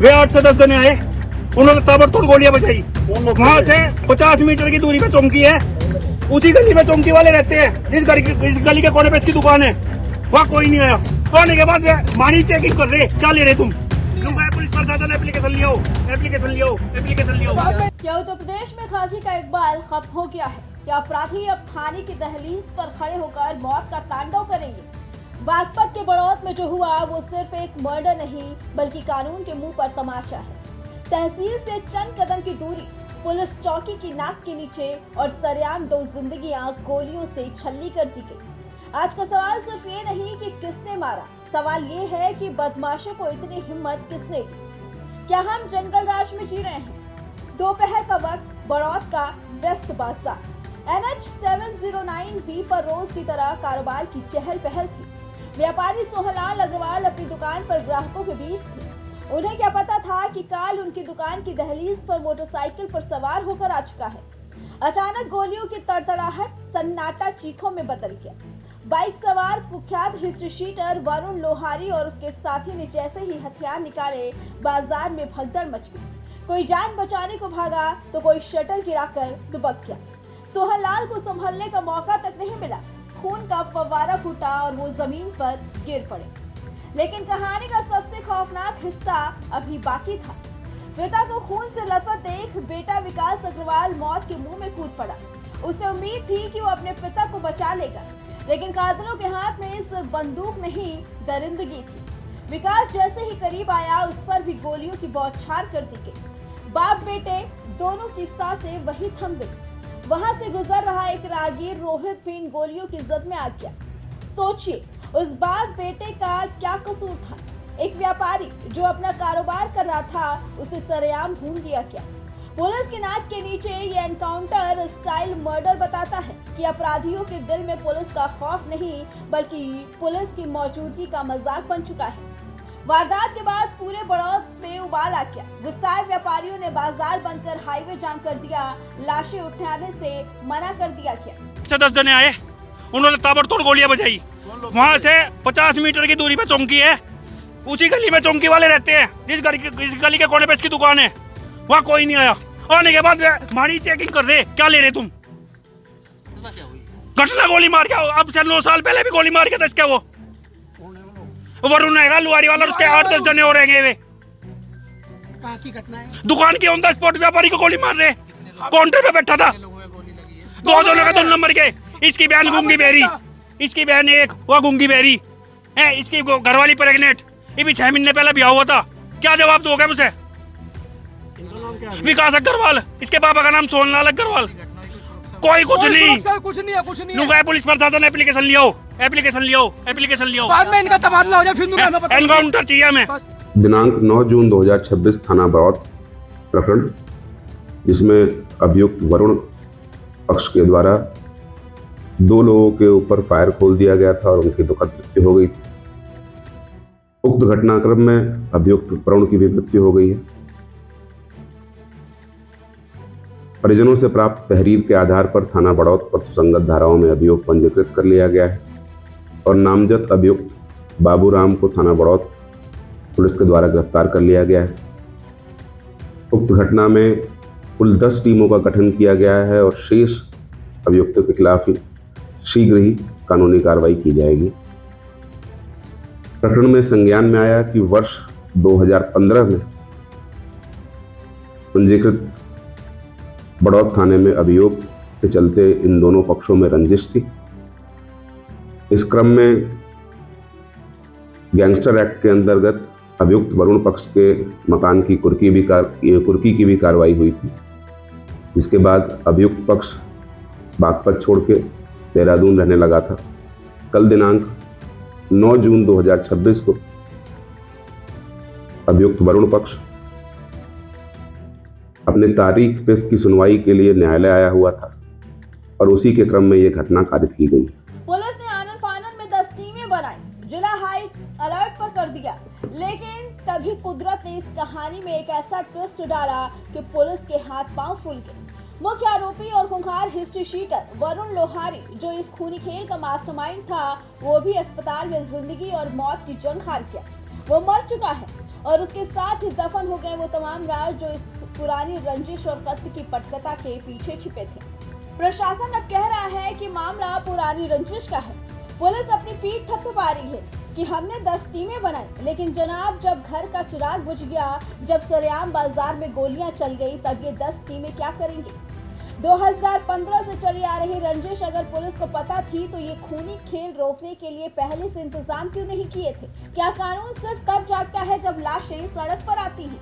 वे 8 से 10 जने आए, उन्होंने ताबड़तोड़ गोलियां बजाई। वहां से 50 मीटर की दूरी पे चौंकी है, उसी गली में चौंकी वाले रहते हैं। इस गली के कोने पे इसकी दुकान है, वहाँ कोई नहीं आया। आने के बाद मानी चेकिंग कर रहे, क्या ले रहे तुम? पुलिस प्रशासन एप्लीकेशन लियो, एप्लीकेशन लियो, एप्लीकेशन लियो। क्या उत्तर प्रदेश में खाकी का इकबाल खत्म हो गया है? क्या अपराधी अब थाने की दहलीज पर खड़े होकर मौत का तांडव करेंगे? बागपत के बड़ौत में जो हुआ वो सिर्फ एक मर्डर नहीं बल्कि कानून के मुंह पर तमाचा है। तहसील से चंद कदम की दूरी, पुलिस चौकी की नाक के नीचे और सरेआम 2 जिंदगियां गोलियों से छल्ली कर दी गई। आज का सवाल सिर्फ ये नहीं कि किसने मारा, सवाल ये है कि बदमाशों को इतनी हिम्मत किसने दी। क्या हम जंगल राज में जी रहे हैं? दोपहर का वक्त, बड़ौत का व्यस्त बाजार, NH 709 भी पर रोज की तरह कारोबार की चहल पहल थी। व्यापारी सोहनलाल अग्रवाल अपनी दुकान पर ग्राहकों के बीच थे। उन्हें क्या पता था कि काल उनकी दुकान की दहलीज पर मोटरसाइकिल पर सवार होकर आ चुका है। अचानक गोलियों की तड़तड़ाहट सन्नाटा चीखों में बदल गया। बाइक सवार कुख्यात हिस्ट्री शीटर वरुण लोहारी और उसके साथी ने जैसे ही हथियार निकाले, बाजार में भगदड़ मच गई। कोई जान बचाने को भागा तो कोई शटर गिराकर दुबक गया। सोहनलाल को संभलने का मौका तक नहीं मिला। खून का फव्वारा फूटा और वो जमीन पर गिर पड़े। लेकिन कहानी का सबसे खौफनाक हिस्सा अभी बाकी था। पिता को खून से लथपथ देख बेटा विकास अग्रवाल मौत के मुंह में कूद पड़ा। उसे उम्मीद थी कि वो अपने पिता को बचा लेगा, लेकिन कातिलों के हाथ में सिर्फ बंदूक नहीं दरिंदगी थी। विकास जैसे ही करीब आया उस पर भी गोलियों की बौछार कर दी गई। बाप बेटे दोनों की सांसें वही थम गई। वहां से गुजर रहा एक राहगीर रोहित भी इन गोलियों की जद में आ गया। सोचिए, उस बाप बेटे का क्या कसूर था? एक व्यापारी जो अपना कारोबार कर रहा था, उसे सरेआम भून दिया गया। पुलिस की नाक के नीचे ये एनकाउंटर स्टाइल मर्डर बताता है कि अपराधियों के दिल में पुलिस का खौफ नहीं बल्कि पुलिस की मौजूदगी का मजाक बन चुका है। वारदात के बाद पूरे बड़ौत में उबाल आ गया। गुस्साए व्यापारियों ने बाजार बंद कर हाईवे जाम कर दिया। लाशें उठाने से मना कर दिया गया। 10 जने आए, उन्होंने ताबड़तोड़ गोलियां बजाई। वहां से 50 मीटर की दूरी पे चौंकी है, उसी गली में चौंकी वाले रहते हैं। इस गली के कोने पे इसकी दुकान है, वहाँ कोई नहीं आया। आने के बाद मारी चेकिंग कर रहे, क्या ले रहे तुम? घटना गोली मार के, अब से 9 साल पहले भी गोली मार के था इसके वो वरुण है लुहारी वाला, उसके 8-10 जने हो रहेंगे। वे की घटना है, दुकान के ऑन द स्पॉट व्यापारी को गोली मार रहे, काउंटर पे बैठा था। 2 दोनों का 2 नंबर के। इसकी बहन गूंगी बहरी, इसकी बहन एक वो गूंगी बहरी है, इसकी घरवाली प्रेग्नेंट। ये भी 6 महीने पहले ब्याह हुआ था। क्या जवाब दोगे मुझे? विकास अग्रवाल, इसके पापा का नाम सोहनलाल अग्रवाल। कोई कुछ नहीं, कुछ नहीं है, कुछ नहीं है। पुलिस प्रशासन एप्लीकेशन लियो, एप्लीकेशन लियो, एप्लीकेशन लियो। बाद में इनका तबादला हो जाए फिर एनकाउंटर चाहिए हमें। दिनांक 9 जून 2026 थाना बड़ौत प्रकरण, जिसमें अभियुक्त वरुण पक्ष के द्वारा 2 लोगों के ऊपर फायर खोल दिया गया था और उनकी दुखद मृत्यु हो गई थी। उक्त घटनाक्रम में अभियुक्त वरुण की भी मृत्यु हो गई है। परिजनों से प्राप्त तहरीर के आधार पर थाना बड़ौत पर सुसंगत धाराओं में अभियोग पंजीकृत कर लिया गया है और नामजद अभियुक्त बाबूराम को थाना बड़ौत पुलिस के द्वारा गिरफ्तार कर लिया गया है। उक्त घटना में कुल 10 टीमों का गठन किया गया है और शेष अभियुक्तों के खिलाफ शीघ्र ही कानूनी कार्रवाई की जाएगी। प्रकरण में संज्ञान में आया कि वर्ष 2015 में पंजीकृत बड़ौत थाने में अभियोग के चलते इन दोनों पक्षों में रंजिश थी। इस क्रम में गैंगस्टर एक्ट के अंतर्गत अभियुक्त वरुण पक्ष के मकान की कुर्की की भी कार्रवाई हुई थी, जिसके बाद अभियुक्त पक्ष बागपत छोड़ के देहरादून रहने लगा था। कल दिनांक 9 जून 2026 को अभियुक्त वरुण पक्ष अपने तारीख पे की सुनवाई के लिए न्यायालय आया हुआ था और उसी के क्रम में ये घटना कारित की गई। पुलिस ने आनन फानन में 10 टीमें बनाई, जिला हाई अलर्ट पर कर दिया, लेकिन तभी कुदरत ने इस कहानी में एक ऐसा ट्विस्ट डाला कि पुलिस के हाथ पांव फूल गए। मुख्य आरोपी और खूंखार हिस्ट्री शीटर वरुण लोहारी, जो इस खूनी खेल का मास्टरमाइंड था, वो भी अस्पताल में जिंदगी और मौत की जंग हार गया। वो मर चुका है और उसके साथ ही दफन हो गए वो तमाम राज जो इस पुरानी रंजिश और कत्ल की पटकथा के पीछे छिपे थे। प्रशासन अब कह रहा है कि मामला पुरानी रंजिश का है। पुलिस अपनी पीठ थपथपा रही है कि हमने 10 टीमें बनाई, लेकिन जनाब जब घर का चिराग बुझ गया, जब सरेआम बाजार में गोलियां चल गई, तब ये 10 टीमें क्या करेंगी? 2015 से चली आ रही रंजिश अगर पुलिस को पता थी तो ये खूनी खेल रोकने के लिए पहले से इंतजाम क्यों नहीं किए थे? क्या कानून सिर्फ तब जागता है जब लाशें सड़क पर आती हैं?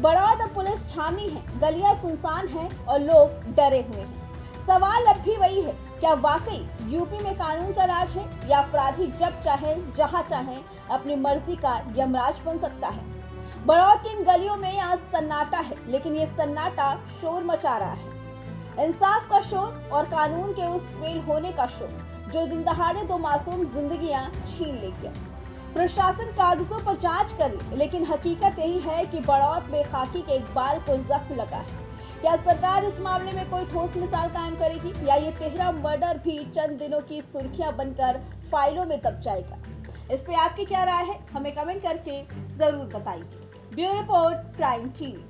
बड़ौद अब पुलिस छावनी है, गलियां सुनसान हैं और लोग डरे हुए हैं। सवाल अब भी वही है, क्या वाकई यूपी में कानून का राज है या अपराधी जब चाहे जहां चाहे अपनी मर्जी का यमराज बन सकता है? बड़ौद की इन गलियों में आज सन्नाटा है, लेकिन ये सन्नाटा शोर मचा रहा है। इंसाफ का शोर और कानून के उस फेल होने का शोर जो दिन दहाड़े 2 मासूम जिंदगियां छीन ले गया। प्रशासन कागजों पर जांच करे, लेकिन हकीकत यही है कि बड़ौद में खाकी के इकबाल को जख्म लगा है। क्या सरकार इस मामले में कोई ठोस मिसाल कायम करेगी या ये 13 मर्डर भी चंद दिनों की सुर्खियां बनकर फाइलों में दब जाएगा? इस पे आपकी क्या राय है? हमें कमेंट करके जरूर बताइए। Bureau report, prime TV.